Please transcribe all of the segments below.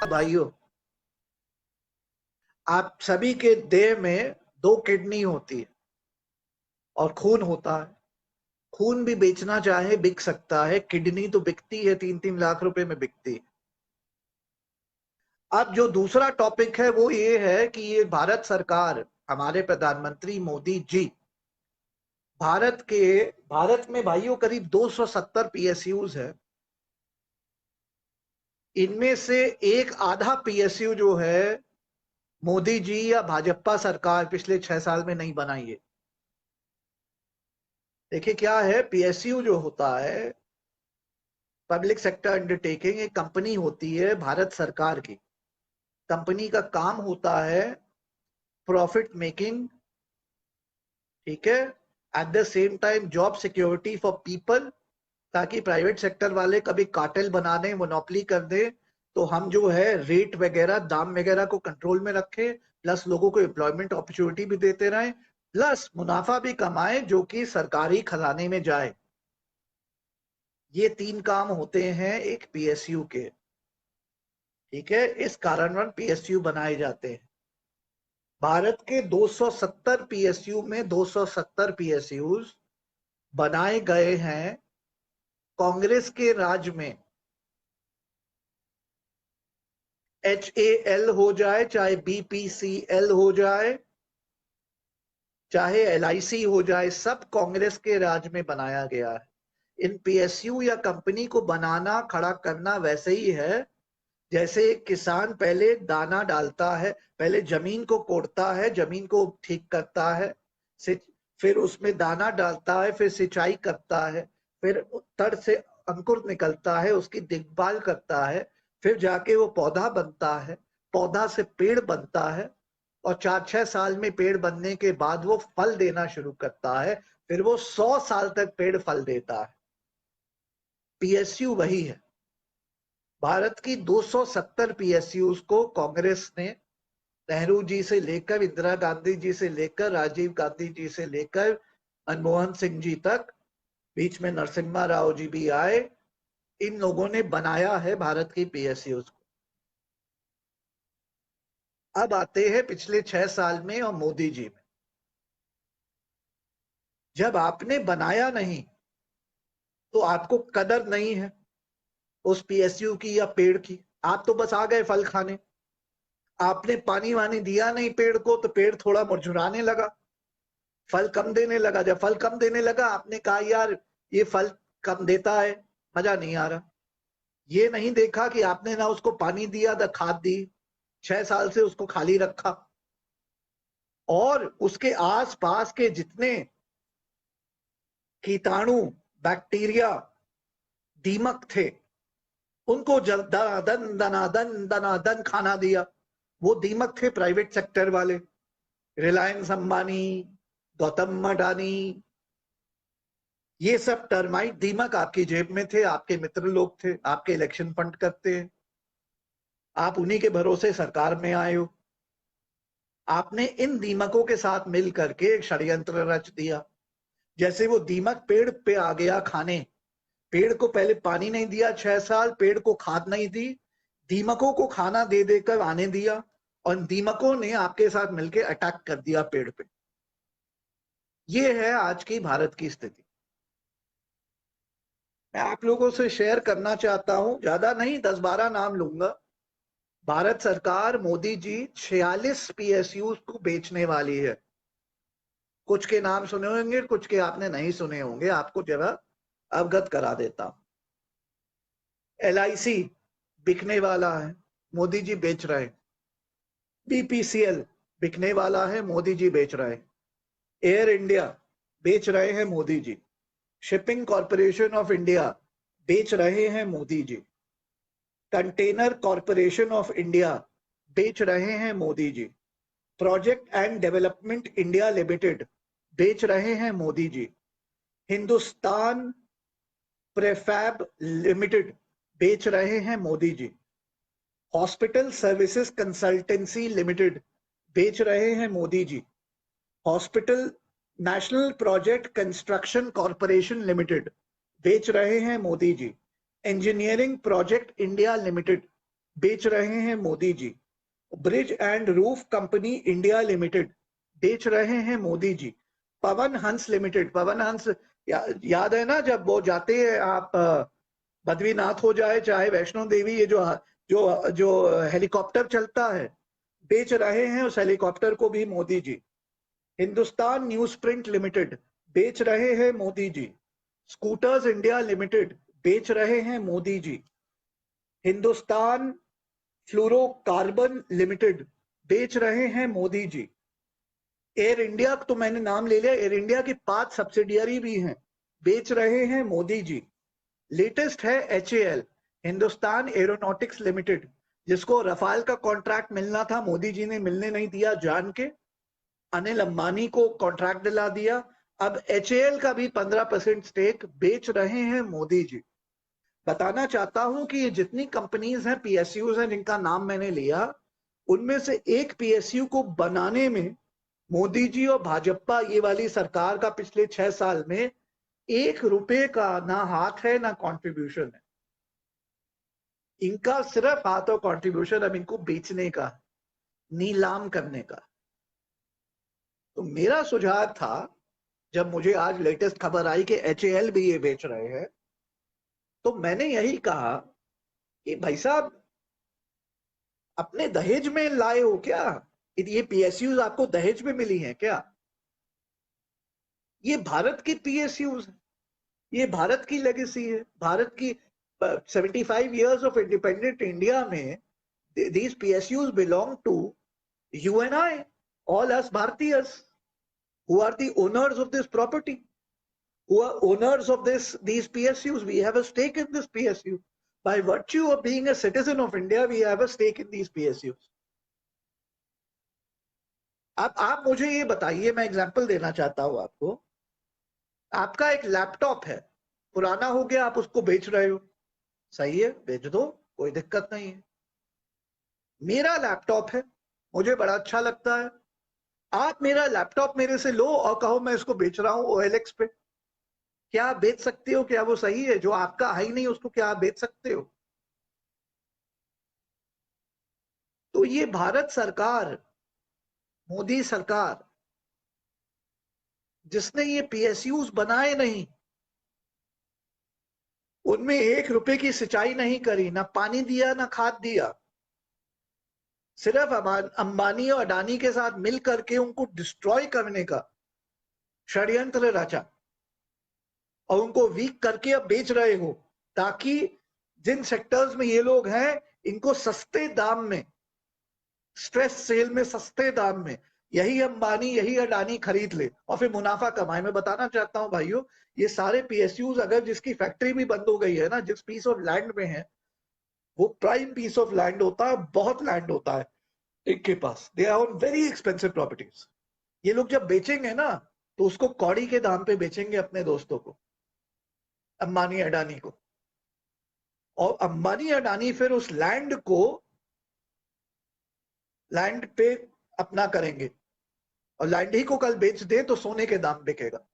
भाइयों, आप सभी के देह में 2 किडनी होती है और खून होता है। खून भी बेचना चाहे बिक सकता है, किडनी तो बिकती है, 3-3 लाख रुपए में बिकती है। अब जो दूसरा टॉपिक है वो ये है कि ये भारत सरकार, हमारे प्रधानमंत्री मोदी जी, भारत में भाइयों करीब 270 पीएसयूज है। इनमें से एक आधा पीएसयू जो है मोदी जी या भाजपा सरकार पिछले 6 साल में नहीं बनाई है। देखिए क्या है, पीएसयू जो होता है, पब्लिक सेक्टर अंडरटेकिंग, एक कंपनी होती है भारत सरकार की। कंपनी का काम होता है प्रॉफिट मेकिंग, ठीक है, at the same time job security for people, ताकि प्राइवेट सेक्टर वाले कभी कार्टेल बना दें, मोनोपोली कर दें, तो हम जो है रेट वगैरह, दाम वगैरह को कंट्रोल में रखें, प्लस लोगों को एम्प्लॉयमेंट अपॉर्चुनिटी भी देते रहें, प्लस मुनाफा भी कमाएं जो कि सरकारी खजाने में जाए। ये 3 काम होते हैं एक पीएसयू के, ठीक है। इस कारणवश पीएसयू बनाए जाते हैं। भारत के 270 पीएसयू में 270 पीएसयूज बनाए गए हैं कांग्रेस के राज में। HAL हो जाए, चाहे BPCL हो जाए, चाहे LIC हो जाए, सब कांग्रेस के राज में बनाया गया है। इन पीएसयू या कंपनी को बनाना, खड़ा करना वैसे ही है जैसे एक किसान पहले दाना डालता है, पहले जमीन को कोड़ता है, जमीन को ठीक करता है, फिर उसमें दाना डालता है, फिर सिंचाई करता है, फिर तड़ से अंकुर निकलता है, उसकी देखभाल करता है, फिर जाके वो पौधा बनता है, पौधा से पेड़ बनता है, और 4-6 साल में पेड़ बनने के बाद वो फल देना शुरू करता है, फिर वो 100 साल तक पेड़ फल देता है। पीएसयू वही है। भारत की 270 पीएसयूज को कांग्रेस ने नेहरू जी से लेकर, इंदिरा गांधी जी से लेकर, राजीव गांधी जी से लेकर मनमोहन सिंह जी तक, बीच में नरसिम्हा राव जी भी आए, इन लोगों ने बनाया है भारत की पीएसयूज को। अब आते हैं पिछले 6 साल में और मोदी जी में। जब आपने बनाया नहीं तो आपको कदर नहीं है उस पीएसयू की या पेड़ की, आप तो बस आ गए फल खाने। आपने पानी वानी दिया नहीं पेड़ को, तो पेड़ थोड़ा मुरझुराने लगा, फल कम देने लगा। जब फल कम देने लगा, आपने कहा यार ये फल कम देता है, मजा नहीं आ रहा। ये नहीं देखा कि आपने ना उसको पानी दिया, ना खाद दी, 6 साल से उसको खाली रखा, और उसके आस पास के जितने कीटाणु, बैक्टीरिया, दीमक थे, उनको दनादन दनादन दनादन खाना दिया। वो दीमक थे प्राइवेट सेक्टर वाले, रिलायंस अंबानी, गौतम अडानी, ये सब टर्माइट दीमक आपकी जेब में थे, आपके मित्र लोग थे, आपके इलेक्शन फंड करते हैं, आप उन्हीं के भरोसे सरकार में आए हो। आपने इन दीमकों के साथ मिल करके एक षड्यंत्र रच दिया। जैसे वो दीमक पेड़ पे आ गया खाने, पेड़ को पहले पानी नहीं दिया 6 साल, पेड़ को खाद नहीं दी, दीमकों को खाना दे देकर आने दिया, और दीमकों ने आपके साथ मिलकर अटैक कर दिया पेड़ पे। ये है आज की भारत की स्थिति। मैं आप लोगों से शेयर करना चाहता हूं, ज्यादा नहीं, 10-12 नाम लूंगा। भारत सरकार, मोदी जी 46 पीएसयू को बेचने वाली है। कुछ के नाम सुने होंगे, कुछ के आपने नहीं सुने होंगे, आपको जरा अवगत करा देता हूं। LIC बिकने वाला है, मोदी जी बेच रहे हैं। BPCL बिकने वाला है, मोदी जी बेच रहे हैं। एयर इंडिया बेच रहे हैं Modi ji. Shipping corporation of India बेच रहे हैं Modi ji. Container corporation of India बेच रहे हैं Modi ji. Project and development India limited बेच रहे हैं मोदी जी। हिंदुस्तान प्रेफैब लिमिटेड बेच रहे हैं Modi ji. Hospital services consultancy limited बेच रहे हैं Modi ji. Hospital national project construction corporation limited बेच रहे हैं Modi ji. Engineering project India limited बेच रहे हैं मोदी जी। Bridge and roof company India limited बेच रहे हैं मोदी जी। पवन हंस लिमिटेड, पवन हंस याद है ना, जब वो जाते हैं आप बद्रीनाथ हो जाए चाहे वैष्णो देवी, ये जो जो जो हेलीकॉप्टर चलता है, बेच रहे हैं उस हेलीकॉप्टर को भी Modi ji. Hindustan news print limited बेच रहे हैं मोदी जी। स्कूटर्स इंडिया लिमिटेड बेच रहे हैं मोदी जी। हिंदुस्तान फ्लोरोकार्बन लिमिटेड बेच रहे हैं मोदी जी। एयर इंडिया तो मैंने नाम ले लिया, एयर इंडिया की 5 सब्सिडियरी भी हैं, बेच रहे हैं मोदी जी। लेटेस्ट है HAL, हिंदुस्तान एरोनॉटिक्स लिमिटेड, जिसको रफाल का कॉन्ट्रैक्ट मिलना था, मोदी जी ने मिलने नहीं दिया जान के, अनिल अंबानी को कॉन्ट्रैक्ट दिला दिया। अब HAL का भी 15% स्टेक बेच रहे हैं मोदी जी। बताना चाहता हूं कि ये जितनी कंपनीज हैं, PSUs हैं, जिनका नाम मैंने लिया, उनमें से एक PSU को बनाने में मोदी जी और भाजपा ये वाली सरकार का पिछले 6 साल में 1 रुपए का ना हाथ है ना कंट्रीब्यूशन है। इनका सिर्फ हाथ और कंट्रीब्यूशन अब इनको बेचने का, नीलाम करने का। तो मेरा सुझाव था, जब मुझे आज लेटेस्ट खबर आई कि HAL भी ये बेच रहे हैं, तो मैंने यही कहा कि भाई साहब, अपने दहेज में लाए हो क्या? ये PSUs आपको दहेज में मिली हैं क्या? ये भारत की PSUs है, ये भारत की लेगेसी है, भारत की 75 years of independent India में these PSUs belong to you and I, all us Bhartiyas, who are the owners of this property, who are owners of these PSUs. We have a stake in this PSU. By virtue of being a citizen of India, we have a stake in these PSUs. अब आप मुझे ये बताइए, मैं example देना चाहता हूं आपको। आपका एक लैपटॉप है, पुराना हो गया, आप उसको बेच रहे हो, सही है, बेच दो, कोई दिक्कत नहीं है। मेरा लैपटॉप है, मुझे बड़ा अच्छा लगता है, आप मेरा लैपटॉप मेरे से लो और कहो मैं इसको बेच रहा हूं OLX पे, क्या आप बेच सकते हो? क्या वो सही है? जो आपका है ही नहीं उसको क्या आप बेच सकते हो? तो ये भारत सरकार, मोदी सरकार, जिसने ये PSUs बनाए नहीं, उनमें 1 रुपए की सिंचाई नहीं करी, ना पानी दिया ना खाद दिया, सिर्फ अंबानी और अडानी के साथ मिल करके उनको डिस्ट्रॉय करने का षड्यंत्र रचा और उनको वीक करके अब बेच रहे हो, ताकि जिन सेक्टर्स में ये लोग हैं, इनको सस्ते दाम में, स्ट्रेस सेल में सस्ते दाम में यही अंबानी यही अडानी खरीद ले और फिर मुनाफा कमाए। मैं बताना चाहता हूं भाइयों, ये सारे PSUs अगर जिसकी फैक्ट्री भी बंद हो गई है ना, जिस पीस ऑफ लैंड में है, वो प्राइम पीस ऑफ लैंड होता है, बहुत लैंड होता है इनके पास, they are on very expensive properties. ये लोग जब बेचेंगे ना, तो उसको कौड़ी के दाम पे बेचेंगे अपने दोस्तों को, अंबानी अडानी को, और अंबानी अडानी फिर उस लैंड को लैंड पे अपना करेंगे, और लैंड ही को कल बेच दे तो सोने के दाम बिकेगा।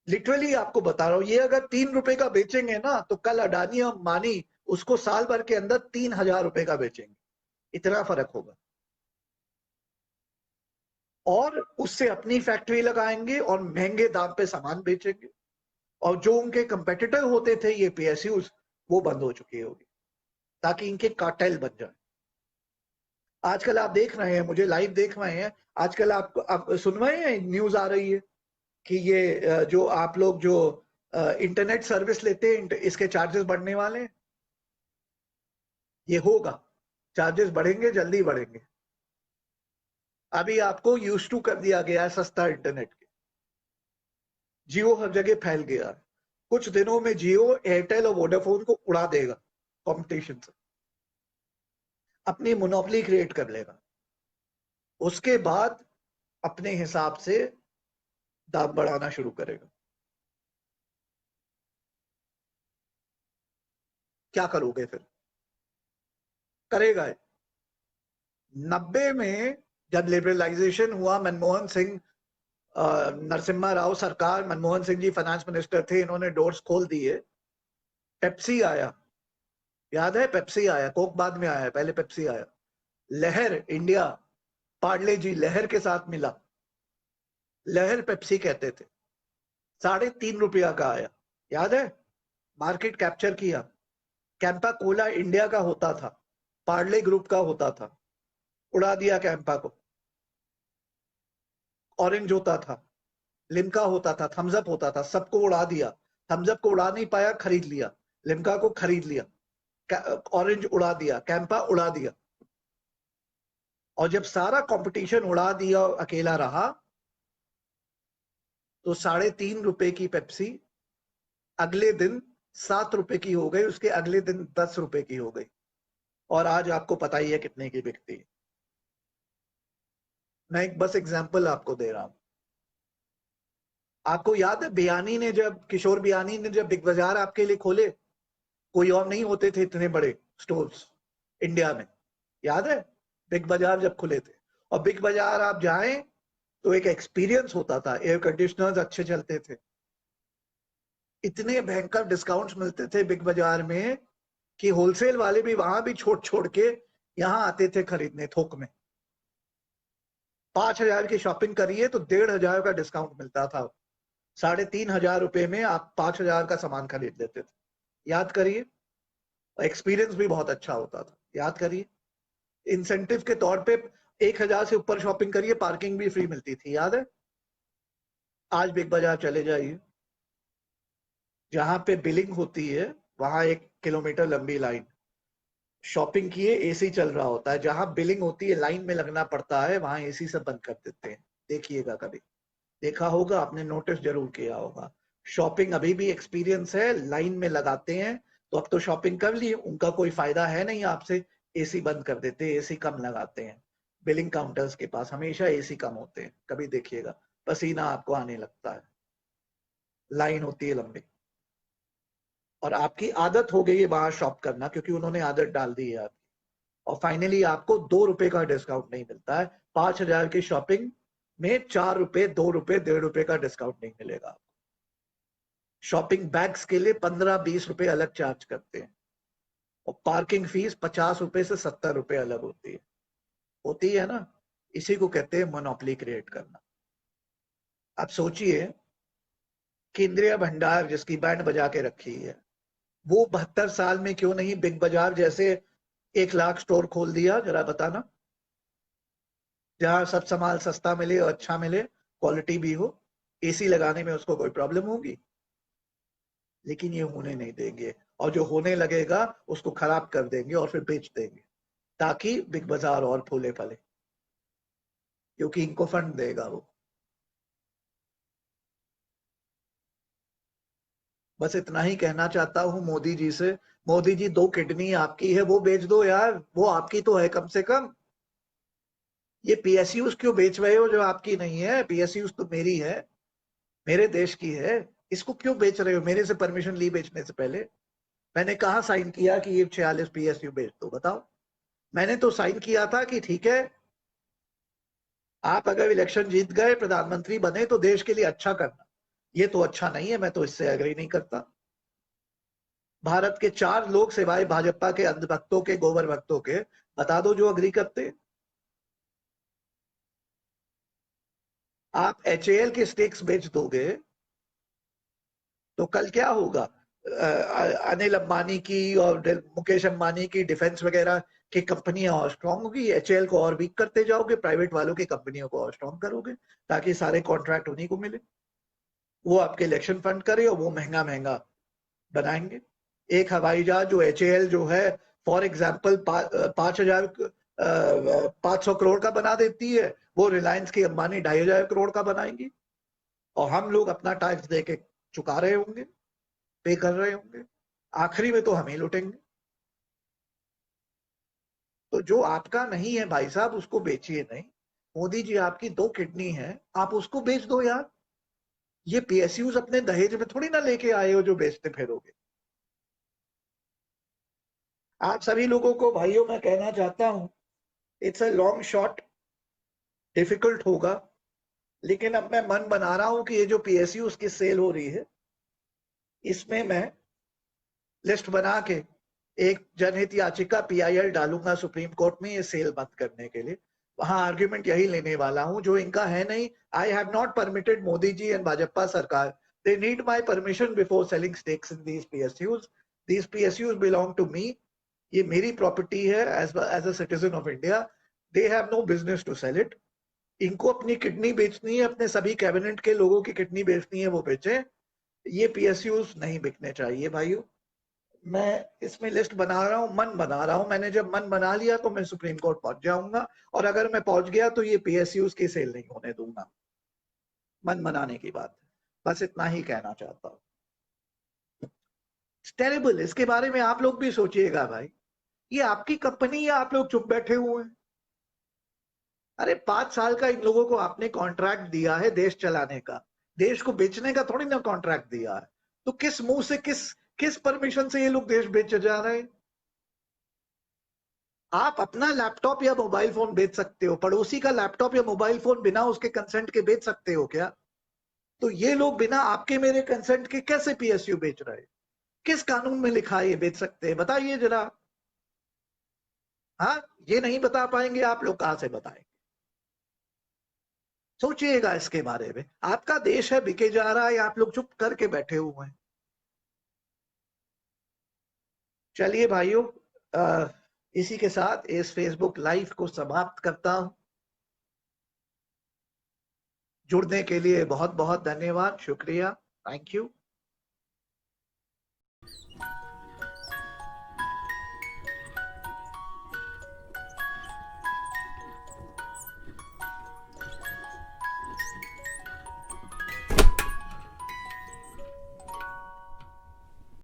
लिटरली आपको बता रहा हूं, ये अगर 3 रुपए का बेचेंगे ना, तो कल अडानी और अंबानी उसको साल भर के अंदर 3,000 रुपए का बेचेंगे, इतना फर्क होगा। और उससे अपनी फैक्ट्री लगाएंगे और महंगे दाम पे सामान बेचेंगे, और जो उनके कंपेटिटर होते थे ये PSUs, वो बंद हो चुकी होगी, ताकि इनके कार्टेल बन जाए। आजकल आप देख रहे हैं, मुझे लाइव देख रहे हैं, आजकल आप सुन रहे हैं, न्यूज आ रही है कि ये जो आप लोग जो इंटरनेट सर्विस लेते हैं, इसके चार्जेस बढ़ने वाले हैं। ये होगा, चार्जेस बढ़ेंगे, जल्दी बढ़ेंगे। अभी आपको यूज टू कर दिया गया है सस्ता इंटरनेट के, जियो हर जगह फैल गया है, कुछ दिनों में जियो एयरटेल और वोडाफोन को उड़ा देगा कंपटीशन से, अपनी मोनोपोली क्रिएट कर लेगा, उसके बाद अपने हिसाब से दाम बढ़ाना शुरू करेगा। क्या करोगे फिर? करेगा। 90 में जब लिबरलाइजेशन हुआ, मनमोहन सिंह, नरसिम्हा राव सरकार, मनमोहन सिंह जी फाइनेंस मिनिस्टर थे, इन्होंने डोर्स खोल दिए, पेप्सी आया, याद है? पेप्सी आया, कोक बाद में आया, पहले पेप्सी आया। लहर इंडिया, पार्ले जी लहर के साथ मिला, लहर पेप्सी कहते थे, ₹3.5 का आया, याद है? मार्केट कैप्चर किया। कैंपा कोला इंडिया का होता था, पार्ले ग्रुप का होता था, उड़ा दिया कैंपा को। ऑरेंज होता था, लिम्का होता था, थम्सअप होता था, सबको उड़ा दिया। थम्सअप को उड़ा नहीं पाया, खरीद लिया। लिम्का को खरीद लिया, ऑरेंज उड़ा दिया, कैंपा उड़ा दिया। और जब सारा कंपटीशन उड़ा दिया और अकेला रहा, तो ₹3.5 की पेप्सी अगले दिन ₹7 की हो गई, उसके अगले दिन ₹10 की हो गई, और आज आपको पता ही है कितने की बिकती है। मैं एक बस एग्जांपल आपको दे रहा हूं। आपको याद है बियानी ने जब, किशोर बियानी ने जब बिग बाजार आपके लिए खोले, कोई और नहीं होते थे इतने बड़े स्टोर्स इंडिया में, याद है? बिग बाजार जब खुले थे, और बिग बाजार आप जाएं तो एक एक्सपीरियंस होता था, एयर कंडीशनर्स अच्छे चलते थे, इतने भयंकर डिस्काउंट्स मिलते थे बिग बाजार में कि होलसेल वाले भी वहां भी छोड़ छोड़ के यहां आते थे खरीदने थोक में। 5,000 की शॉपिंग करिए तो 1,500 का डिस्काउंट मिलता था। ₹3,500 में आप 5,000 का सामान खरीद लेते थे। याद करिए, एक्सपीरियंस भी बहुत अच्छा होता था, याद करिए। इंसेंटिव के तौर पे 1,000 से ऊपर शॉपिंग करिए, पार्किंग भी फ्री मिलती थी, याद है? आज बिग बाजार चले जाइए, जहां पे बिलिंग होती है वहां 1 किलोमीटर लंबी लाइन, शॉपिंग किए, एसी चल रहा होता है। जहां बिलिंग होती है, लाइन में लगना पड़ता है, वहां एसी सब बंद कर देते हैं। देखिएगा, कभी देखा होगा आपने, नोटिस जरूर किया होगा। शॉपिंग अभी भी एक्सपीरियंस है, लाइन में लगाते हैं। तो अब तो शॉपिंग कर ली, उनका कोई फायदा है नहीं आपसे, एसी बंद कर देते हैं, एसी कम लगाते हैं। बिलिंग काउंटर्स के पास हमेशा एसी कम होते हैं, कभी देखिएगा, पसीना आपको आने लगता है, लाइन होती है लंबी। और आपकी आदत हो गई है वहां शॉप करना, क्योंकि उन्होंने आदत डाल दी है आपकी। और फाइनली आपको ₹2 का डिस्काउंट नहीं मिलता है। 5,000 की शॉपिंग में ₹4, ₹2, ₹1.5 का डिस्काउंट नहीं मिलेगा। शॉपिंग बैग्स के लिए ₹15-20 अलग चार्ज करते हैं, और पार्किंग फीस ₹50 से ₹70 अलग होती है ना। इसी को कहते हैं मोनोपोली क्रिएट करना। आप सोचिए, केंद्रीय भंडार जिसकी बैंड बजा के रखी है, वो 72 साल में क्यों नहीं बिग बाजार जैसे 1 लाख स्टोर खोल दिया, जरा बताना। जहां सब सामान सस्ता मिले और अच्छा मिले, क्वालिटी भी हो, एसी लगाने में उसको कोई प्रॉब्लम होगी? लेकिन ये होने नहीं देंगे, और जो होने लगेगा उसको खराब कर देंगे और फिर बेच देंगे, ताकि बिग बाजार और फूले फले, क्योंकि इनको फंड देगा वो। बस इतना ही कहना चाहता हूं मोदी जी से, मोदी जी 2 किडनी आपकी है, वो बेच दो यार, वो आपकी तो है कम से कम। ये पीएसयूज क्यों बेच रहे हो जो आपकी नहीं है? पीएसयूज तो मेरी है, मेरे देश की है, इसको क्यों बेच रहे हो मेरे से परमिशन ली बेचने से पहले? मैंने कहा साइन किया कि ये 46 पीएसयू बेच दो, बताओ? मैंने तो साइन किया था कि ठीक है, आप अगर इलेक्शन जीत गए, प्रधानमंत्री बने, तो देश के लिए अच्छा करना। ये तो अच्छा नहीं है, मैं तो इससे एग्री नहीं करता। भारत के 4 लोग सिवाय भाजपा के अंधभक्तों के, गोबर भक्तों के, बता दो जो अग्री करते। आप एचएएल के स्टेक्स बेच दोगे तो कल क्या होगा? अनिल अंबानी की और मुकेश अंबानी की डिफेंस वगैरह की कंपनियां और स्ट्रांग होगी, एचएएल को और वीक करते जाओगे, प्राइवेट वालों की कंपनियों को और स्ट्रांग करोगे, ताकि सारे कॉन्ट्रैक्ट उन्हीं को मिले। वो आपके इलेक्शन फंड करे और वो महंगा महंगा बनाएंगे। एक हवाई जहाज जो एचएएल जो है, फॉर एग्जाम्पल 500 करोड़ का बना देती है, वो रिलायंस की अंबानी 2,500 करोड़ का बनाएंगी, और हम लोग अपना टैक्स दे के चुका रहे होंगे, पे कर रहे होंगे। आखिरी में तो हम ही लुटेंगे। तो जो आपका नहीं है भाई साहब, उसको बेचिए नहीं। मोदी जी आपकी 2 किडनी है, आप उसको बेच दो यार। ये पीएसयूज अपने दहेज में थोड़ी ना लेके आए हो जो बेचते फिरोगे। आप सभी लोगों को भाइयों मैं कहना चाहता हूं, it's a long shot, difficult होगा, लेकिन अब मैं मन बना रहा हूं कि ये जो पीएसयूज की सेल हो रही है, इसमें मैं लिस्ट बना के एक जनहित याचिका PIL डालूंगा सुप्रीम कोर्ट में ये सेल बंद करने के लिए। वहां आर्ग्यूमेंट यही लेने वाला हूं जो इनका है नहीं। I have not permitted Modi ji and Bhajpa सरकार, they need my permission before selling stakes in these PSUs। These PSUs belong to me, ये मेरी प्रॉपर्टी है as a citizen of India. They have no business to sell it. इनको अपनी kidney बेचनी है, अपने सभी कैबिनेट के लोगों की किडनी बेचनी है, वो बेचे। ये PSUs नहीं बिकने चाहिए भाइयों। मैं इसमें लिस्ट बना रहा हूं, मन बना रहा हूं। मैंने जब मन बना लिया तो मैं सुप्रीम कोर्ट पहुंच जाऊंगा, और अगर मैं पहुंच गया तो ये PSUs की सेल नहीं होने दूंगा। मन बनाने की बात है, बस इतना ही कहना चाहता हूं। टेरिबल, इसके बारे में आप लोग भी सोचिएगा भाई। ये आपकी कंपनी है, आप लोग चुप बैठे हुए हैं। अरे 5 साल का इन लोगों को आपने कॉन्ट्रैक्ट दिया है देश चलाने का, देश को बेचने का थोड़ी ना कॉन्ट्रैक्ट दिया है। तो किस मुंह से, किस किस परमिशन से ये लोग देश बेचे जा रहे हैं? आप अपना लैपटॉप या मोबाइल फोन बेच सकते हो, पड़ोसी का लैपटॉप या मोबाइल फोन बिना उसके कंसेंट के बेच सकते हो क्या? तो ये लोग बिना आपके मेरे कंसेंट के कैसे PSU बेच रहे हैं? किस कानून में लिखा है ये बेच सकते हैं? बताइए जरा। हाँ, ये नहीं बता पाएंगे आप लोग, कहां से बताएंगे? सोचिएगा इसके बारे में। आपका देश है, बिके जा रहा है, आप लोग चुप करके बैठे हुए हैं। चलिए भाइयों, इसी के साथ इस फेसबुक लाइव को समाप्त करता हूं। जुड़ने के लिए बहुत बहुत धन्यवाद, शुक्रिया, थैंक यू।